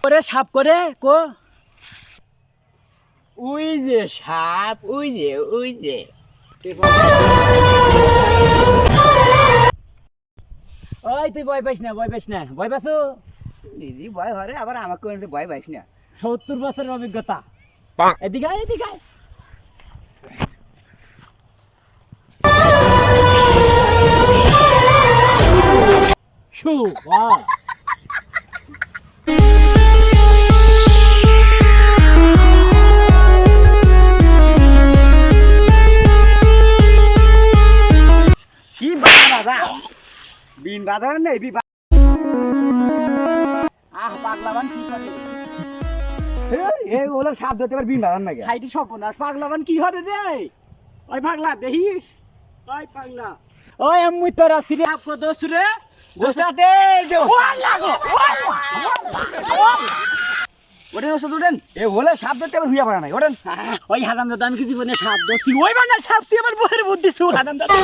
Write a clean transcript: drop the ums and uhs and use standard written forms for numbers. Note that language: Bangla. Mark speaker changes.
Speaker 1: করে সাপ করে কো
Speaker 2: ওই যে সাপ ওই যে
Speaker 1: ওই তুই ভয় পাইস না ভয় পাইছো
Speaker 2: নিজে ভয় হরে আবার আমাকে ভয় পাইস না
Speaker 1: 70 বছরের অভিজ্ঞতা এদিকে আয় শু বাহ
Speaker 2: কি বাজা বিন বাজার নেই
Speaker 1: পাগলাবান কি করে
Speaker 2: ওগুলো সাপ ধরতে পারে বিন বাজার নাকি
Speaker 1: খাইটি সপনার পাগলাবান কি হবে রে ওই পাগলা দেখিস ওই পাগলা ওই আমি তোর আসিরে আপকো দোস রে
Speaker 2: গোসাতে যে
Speaker 1: লাগো
Speaker 2: ওটা ওষুধ উঠেন এ হলে সাপ ধরতে আবার হুইয়া পড়া নাই ওঠেন
Speaker 1: ওই হারামজাদা আমি কি জীবনে সাপ দোসি ওই বানা সাপ তুই আমার বউয়ের বুদ্ধি সু হারামজাদা